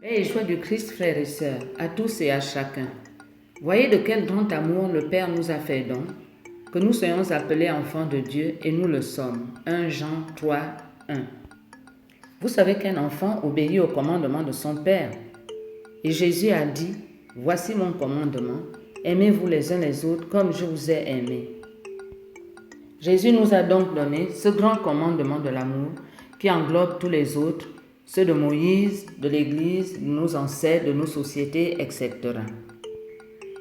Paix et joie du Christ, frères et sœurs, à tous et à chacun. Voyez de quel grand amour le Père nous a fait don, que nous soyons appelés enfants de Dieu, et nous le sommes. 1 Jean 3, 1. Vous savez qu'un enfant obéit au commandement de son Père. Et Jésus a dit, « Voici mon commandement, aimez-vous les uns les autres comme je vous ai aimés. » Jésus nous a donc donné ce grand commandement de l'amour qui englobe tous les autres, ceux de Moïse, de l'Église, de nos ancêtres, de nos sociétés, etc.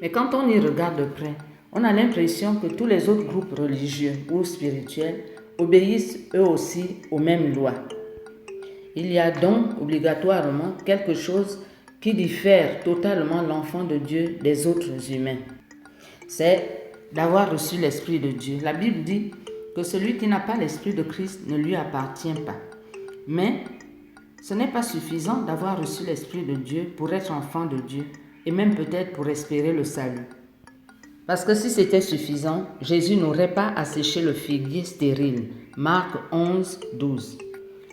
Mais quand on y regarde de près, on a l'impression que tous les autres groupes religieux ou spirituels obéissent eux aussi aux mêmes lois. Il y a donc obligatoirement quelque chose qui diffère totalement l'enfant de Dieu des autres humains. C'est d'avoir reçu l'Esprit de Dieu. La Bible dit que celui qui n'a pas l'Esprit de Christ ne lui appartient pas. Mais ce n'est pas suffisant d'avoir reçu l'Esprit de Dieu pour être enfant de Dieu et même peut-être pour espérer le salut. Parce que si c'était suffisant, Jésus n'aurait pas asséché le figuier stérile. Marc 11, 12.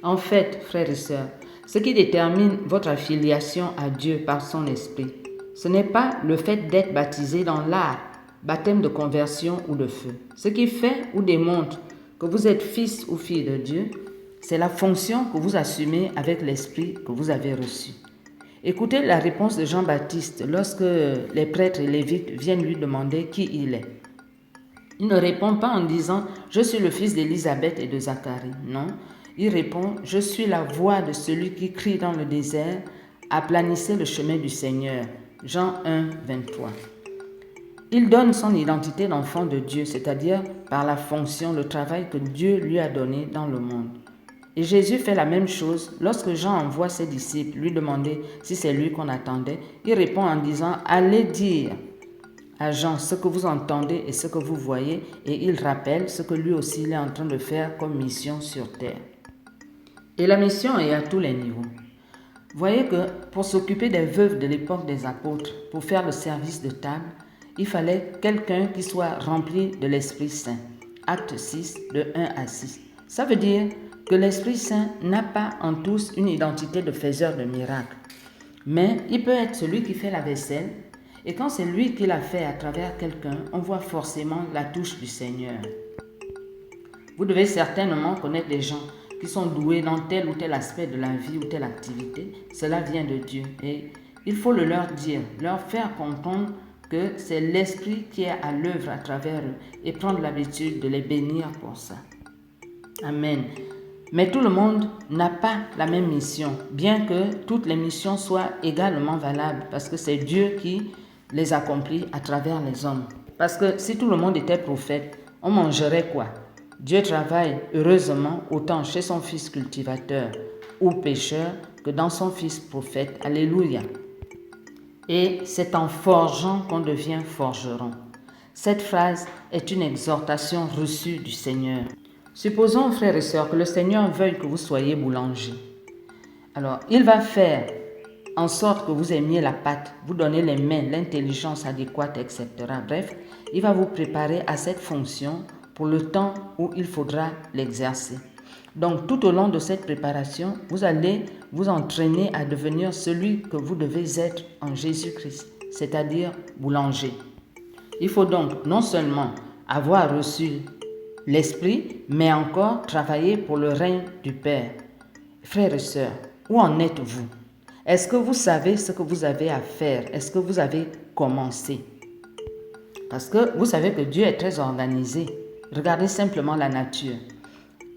En fait, frères et sœurs, ce qui détermine votre affiliation à Dieu par son Esprit, ce n'est pas le fait d'être baptisé dans l'art, baptême de conversion ou de feu. Ce qui fait ou démontre que vous êtes fils ou fille de Dieu, c'est la fonction que vous assumez avec l'Esprit que vous avez reçu. Écoutez la réponse de Jean-Baptiste lorsque les prêtres et lévites viennent lui demander qui il est. Il ne répond pas en disant « Je suis le fils d'Élisabeth et de Zacharie ». Non, il répond « Je suis la voix de celui qui crie dans le désert, aplanissez le chemin du Seigneur ». Jean 1, 23. Il donne son identité d'enfant de Dieu, c'est-à-dire par la fonction, le travail que Dieu lui a donné dans le monde. Et Jésus fait la même chose lorsque Jean envoie ses disciples lui demander si c'est lui qu'on attendait. Il répond en disant « Allez dire à Jean ce que vous entendez et ce que vous voyez » et il rappelle ce que lui aussi il est en train de faire comme mission sur terre. Et la mission est à tous les niveaux. Voyez que pour s'occuper des veuves de l'époque des apôtres, pour faire le service de table, il fallait quelqu'un qui soit rempli de l'Esprit Saint. Acte 6, de 1 à 6. Ça veut dire que l'Esprit Saint n'a pas en tous une identité de faiseur de miracles. Mais il peut être celui qui fait la vaisselle, et quand c'est lui qui l'a fait à travers quelqu'un, on voit forcément la touche du Seigneur. Vous devez certainement connaître des gens qui sont doués dans tel ou tel aspect de la vie ou telle activité. Cela vient de Dieu et il faut le leur dire, leur faire comprendre que c'est l'Esprit qui est à l'œuvre à travers eux et prendre l'habitude de les bénir pour ça. Amen. Mais tout le monde n'a pas la même mission, bien que toutes les missions soient également valables, parce que c'est Dieu qui les accomplit à travers les hommes. Parce que si tout le monde était prophète, on mangerait quoi? Dieu travaille heureusement autant chez son fils cultivateur ou pécheur que dans son fils prophète. Alléluia. Et c'est en forgeant qu'on devient forgeron. Cette phrase est une exhortation reçue du Seigneur. Supposons, frères et sœurs, que le Seigneur veuille que vous soyez boulanger. Alors, il va faire en sorte que vous aimiez la pâte, vous donner les mains, l'intelligence adéquate, etc. Bref, il va vous préparer à cette fonction pour le temps où il faudra l'exercer. Donc, tout au long de cette préparation, vous allez vous entraîner à devenir celui que vous devez être en Jésus-Christ, c'est-à-dire boulanger. Il faut donc non seulement avoir reçu l'Esprit, mais encore travailler pour le règne du Père. Frères et sœurs, où en êtes-vous? Est-ce que vous savez ce que vous avez à faire? Est-ce que vous avez commencé? Parce que vous savez que Dieu est très organisé. Regardez simplement la nature.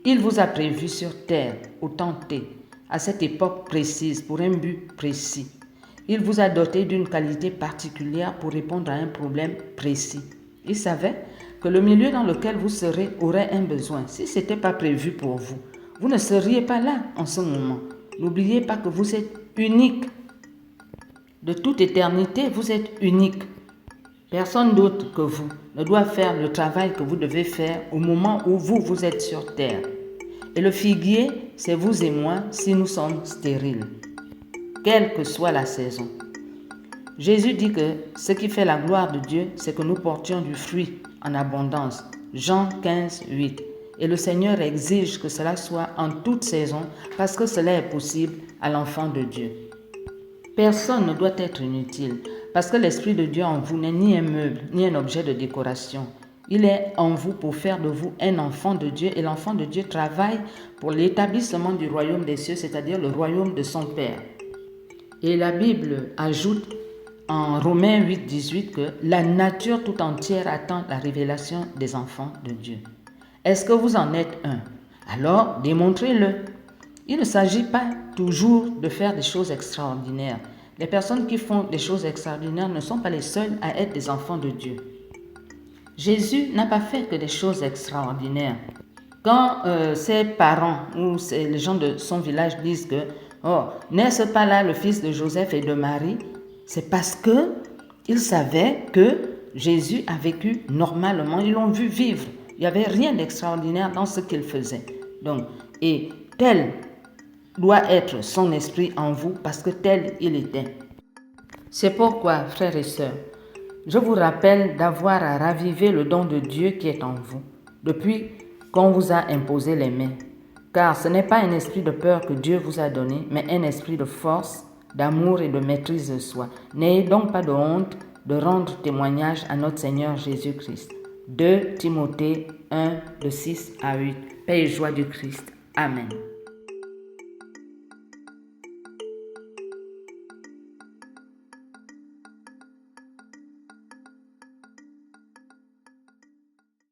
Il vous a prévu sur terre, au temps T, à cette époque précise, pour un but précis. Il vous a doté d'une qualité particulière pour répondre à un problème précis. Il savait que le milieu dans lequel vous serez aurait un besoin. Si ce n'était pas prévu pour vous, vous ne seriez pas là en ce moment. N'oubliez pas que vous êtes unique. De toute éternité, vous êtes unique. Personne d'autre que vous ne doit faire le travail que vous devez faire au moment où vous êtes sur terre. Et le figuier, c'est vous et moi si nous sommes stériles, quelle que soit la saison. Jésus dit que ce qui fait la gloire de Dieu, c'est que nous portions du fruit en abondance. Jean 15, 8. Et le Seigneur exige que cela soit en toute saison parce que cela est possible à l'enfant de Dieu. Personne ne doit être inutile, parce que l'Esprit de Dieu en vous n'est ni un meuble, ni un objet de décoration. Il est en vous pour faire de vous un enfant de Dieu, et l'enfant de Dieu travaille pour l'établissement du royaume des cieux, c'est-à-dire le royaume de son Père. Et la Bible ajoute en Romains 8, 18 que la nature tout entière attend la révélation des enfants de Dieu. Est-ce que vous en êtes un? Alors, démontrez-le. Il ne s'agit pas toujours de faire des choses extraordinaires. Les personnes qui font des choses extraordinaires ne sont pas les seules à être des enfants de Dieu. Jésus n'a pas fait que des choses extraordinaires. Quand ses parents ou les gens de son village disent que « Oh, n'est-ce pas là le fils de Joseph et de Marie ?» C'est parce qu'ils savaient que Jésus a vécu normalement. Ils l'ont vu vivre. Il n'y avait rien d'extraordinaire dans ce qu'il faisait. Donc, et tel doit être son esprit en vous parce que tel il était. C'est pourquoi, frères et sœurs, je vous rappelle d'avoir à raviver le don de Dieu qui est en vous depuis qu'on vous a imposé les mains. Car ce n'est pas un esprit de peur que Dieu vous a donné, mais un esprit de force, d'amour et de maîtrise de soi. N'ayez donc pas de honte de rendre témoignage à notre Seigneur Jésus-Christ. 2 Timothée 1, de 6 à 8. Paix et joie du Christ. Amen.